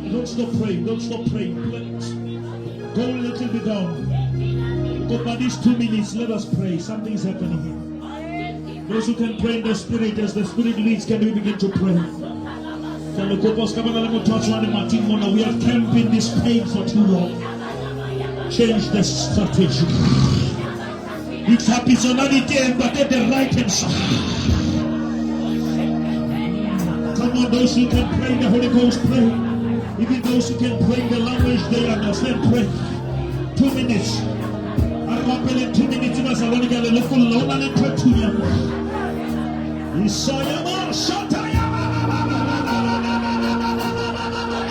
Don't stop praying. Don't stop praying. Go a little bit down. Go by these 2 minutes. Let us pray. Something is happening here. Those who can pray in the Spirit, as the Spirit leads, can we begin to pray? We have camped in this pain for too long. Change the strategy. It's a personality, but at the right hand side. Come on, those who can pray in the Holy Ghost, pray. Even those who can pray in the language they understand, pray. 2 minutes. I want 2 minutes. I want to get a little low and pray to you. Isayama, Shatayama.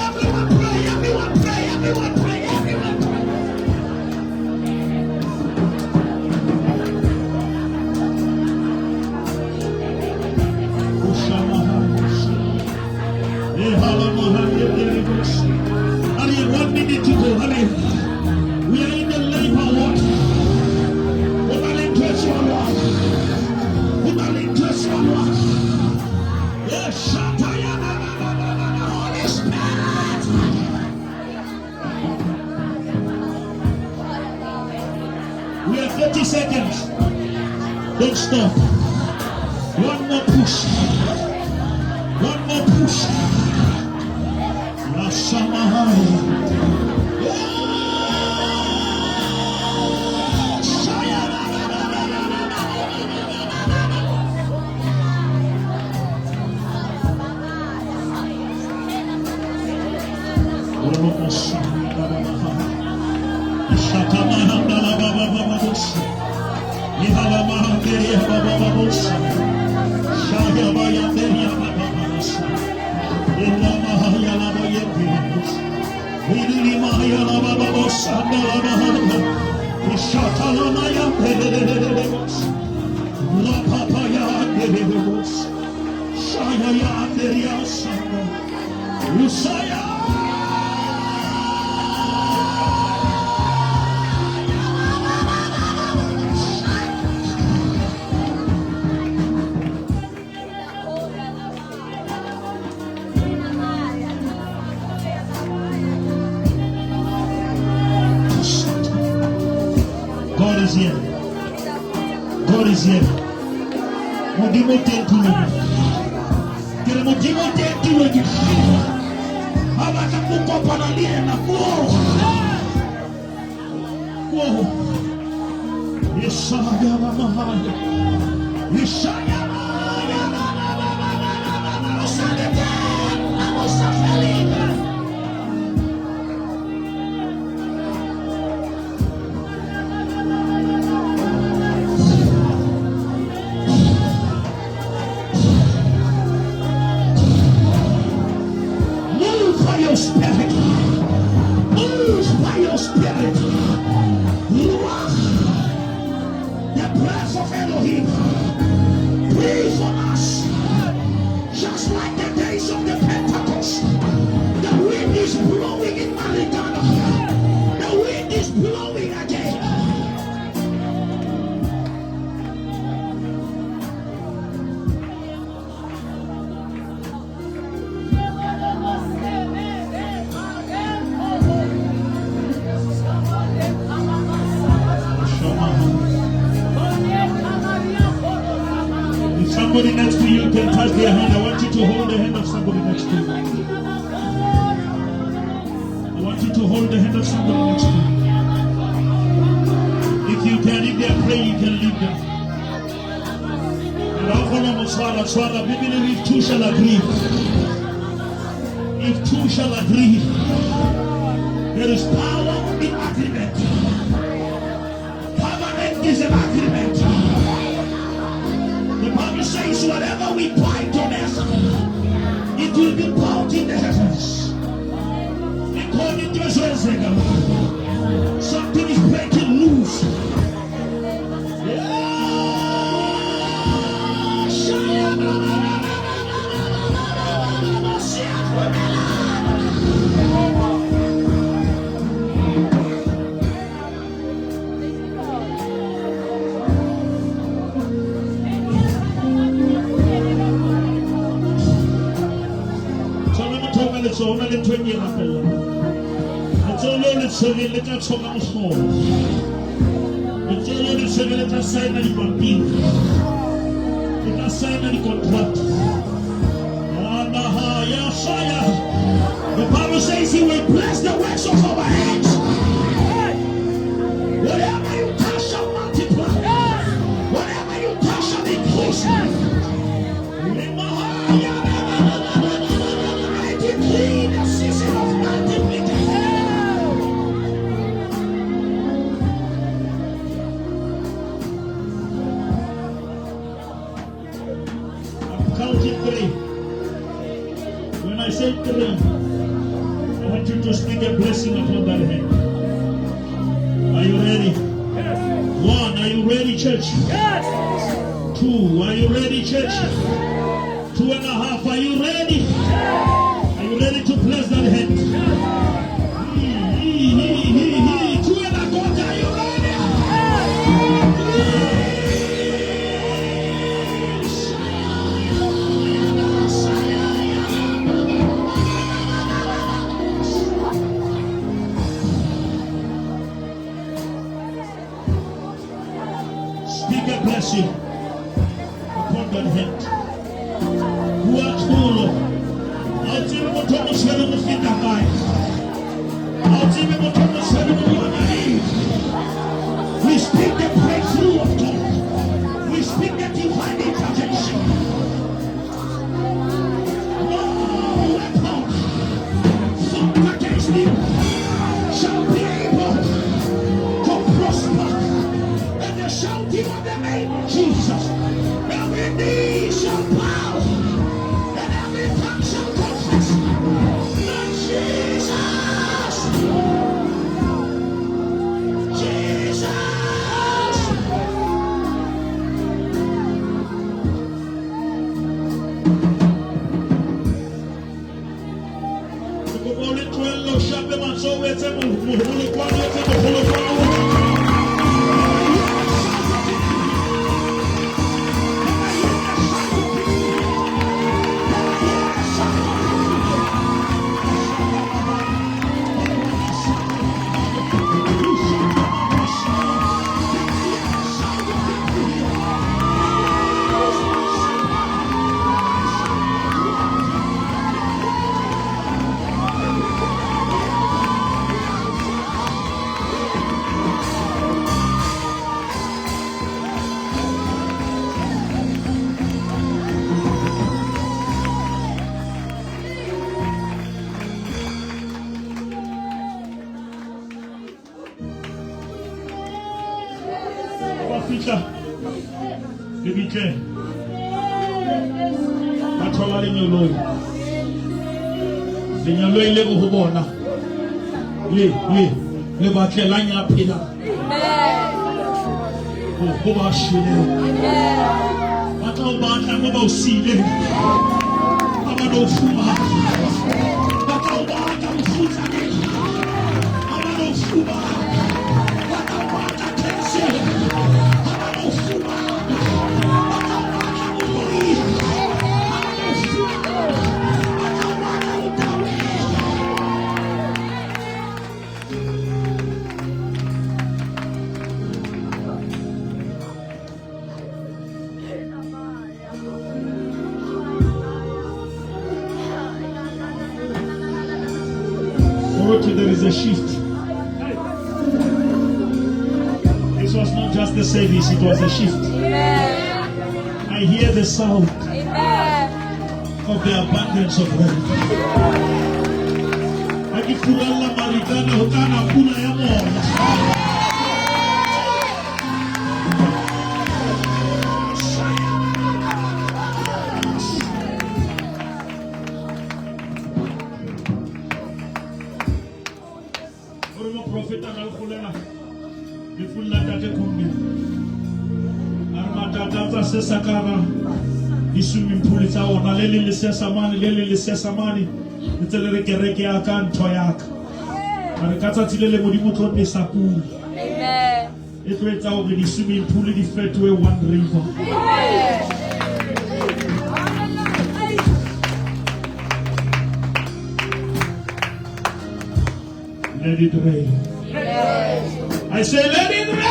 Everyone pray, everyone pray, everyone pray, everyone pray. Hurry, 1 minute to go, hurry. We are in the labor ward. We're not interested in one. We're not interested in one. Yes, Shatayana, Holy Spirit. We have 30 seconds. Don't stop. One more push. One more push. Rasamahai. God is here. God is here. Modimo tentulu. Kile modimo tentulu. Abata kukopa na lie na kuo. Kuo. Yesaya mahaya. Yesaya mahaya. Usadete. Usafeli. Spirit, move by your spirit. Ruach, the breath of Elohim, breathe on us, just like the days of the Pentecost. The wind is blowing in Maligana. The wind is blowing again. Somebody next to you can touch their hand. I want you to hold the hand of somebody next to you. I want you to hold the hand of somebody next to you. If you can, if they are praying, you can leave them. If two shall agree, if two shall agree, there is power in agreement. Covenant is an agreement. The Bible says whatever we bind on earth, it will be bound in the heavens. According to Ezekiel, something is breaking loose. So only 20 e latelang. Letsholo le tshwere le tla tshoka mohlolo. Letsholo le tshwere le tla saena dipampiri. Le tla saena dikontrata. The Bible says He will bless the works of our hands. Whatever you touch shall multiply. Whatever you touch shall increase. I decree the season of multiplication. I'm counting 3. When I say 3, I want you to speak a blessing upon that hand. Are you ready? Yes. 1, are you ready, church? Yes. 2, are you ready, church? Yes. 2.5, are you ready? Yes. Are you ready to bless that hand? Yes. 2.25, are you ready? Speak a blessing upon that hand. What holo? I'll tell you what Thomas said on the feet of mine. I'll tell you what Thomas said on the one hand. We speak the breakthrough of God. We speak the divine intervention. No weapon formed against you shall be able to prosper. And the shouting of the name of Jesus, every knee shall bow, and every tongue shall confess that Jesus, Jesus. Peter, baby Jen, I told her in your loy. In your loy, level who born now. Live at your line up here. Oh, who are she? What about I'm about seeing? I'm about Fuma. What about I'm Fuza? I'm about Fuma. What about I can say? There is a shift. This was not just the service, it was a shift. Amen. I hear the sound of the abundance of rain. Akifurala maritana hukana kula ya moyo. Profeta na kulela ifulla tate kumbi armata tata sesakara isumi mpulita ona leli lisesamani ntelele kereke akanto yaka arikata tilele modimo tlonne sapulu amen etwetsa o di isumi mpuli di fetwe one river amen. Let it rain. I say, let it rain.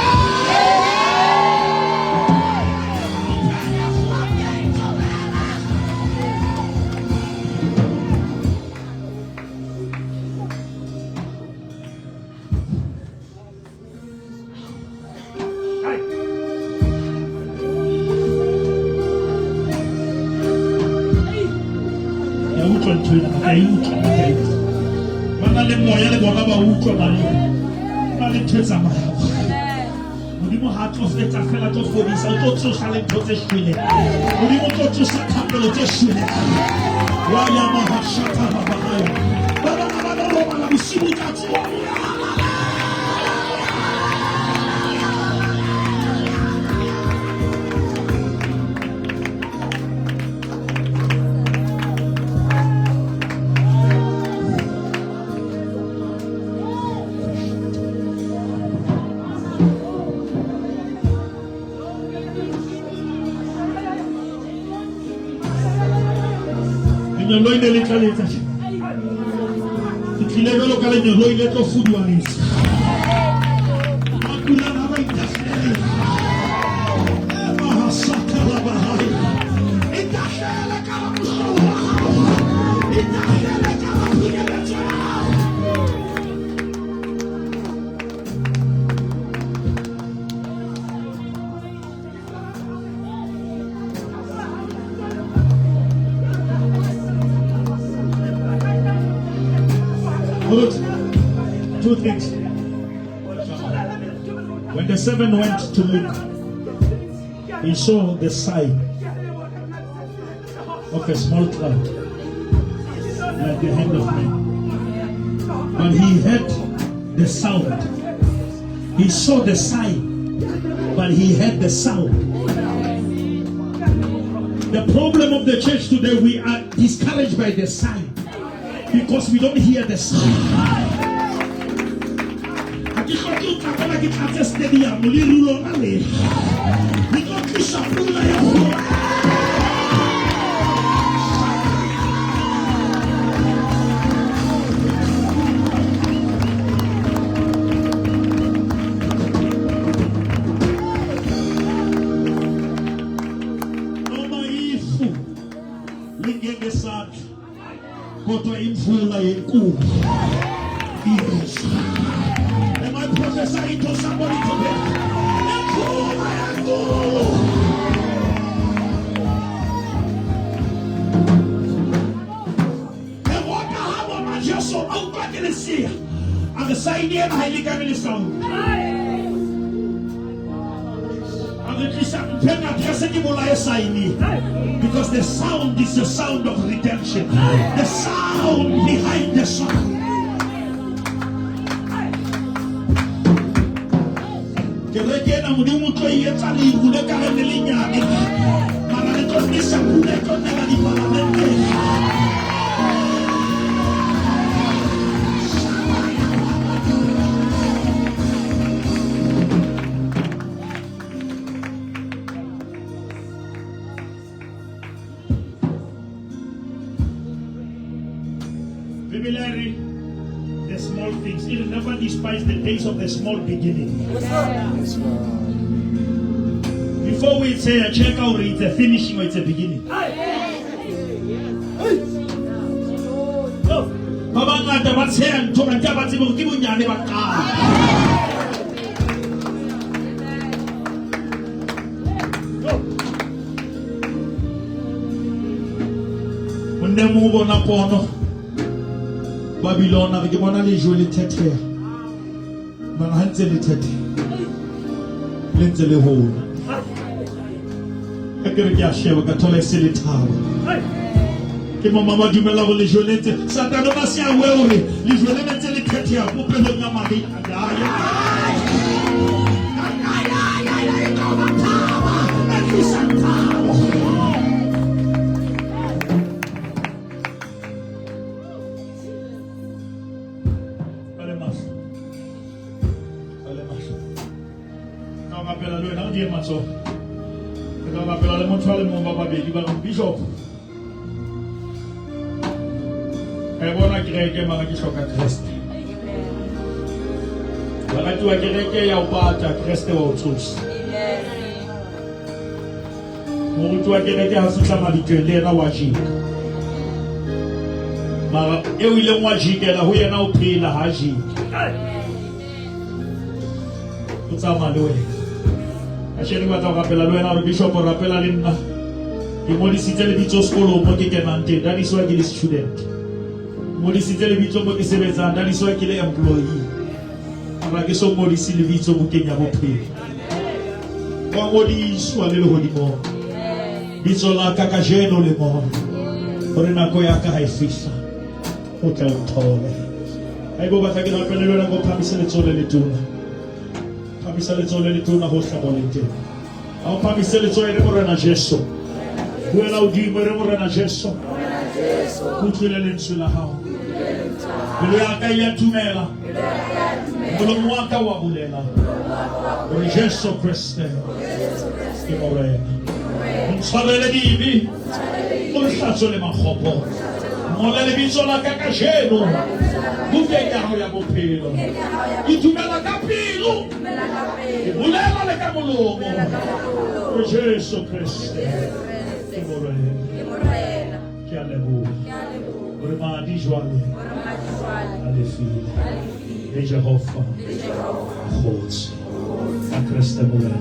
Two things. When the servant went to look, he saw the sign of a small cloud, like the hand of man. But he heard the sound. He saw the sign, but he heard the sound. The problem of the church today, we are discouraged by the sign because we don't hear the sound. Am I prophesying to somebody today? Because the sound is the sound of redemption. The sound behind the sound. The small things. It will never despise the days of the small beginning. Before we say a check out, it's a finishing or it's a beginning. Babylon avec mon allé jouer les têtes. Man hanze les têtes. Lenze les hole. Ekere ya shewa katole sele tawa. Que mon maman du mela les jouer les têtes. Satan no masi a wewe. Les jouer les têtes ya pour prendre na mari. Bishop. I want to get my bishop at rest. Wakati wa kereke ya upata Kriste wa utusi. Mtu wa kereke hafika malitwende na wajika. Mara eo ile mwajika la huya na upila hajika. Kutama loe. Asheni kwa rapela loe na bishop rapela lina. Imodi sitele bicho skolo moke kenante. That is why he is student. Modi sitele bicho moke sebeza. That is why he is employee. Amake so modi sili bicho moke nyabope. Kwa modi swale lo hodimo. Bicho la kakajeno le mo. Orena koyaka haifisa. Ote utole. Aibo bataki na pele lo na go pamisele tsole le tuna. Pamisele tsole le tuna hosta bolete. Au pamisele tsole le morena Jesu. Kuela udimo le morena Jesu. Kutwele le nsula hao. Bilo yaka ya tumela. Bilo mwaka wa bulela. Bilo Jesu Kriste. Imorena. Nsale le divi. Mulshatso le mahopo. Mola le biso la kakasheno. Mukenya hoya bopelo. Itumela kapilo. Mulela le kamulumo. Jesu Kriste. Imorena. Alléluia. Remadi joie. Alléluia. Et Jéhovah. Rose. A Kriste morena.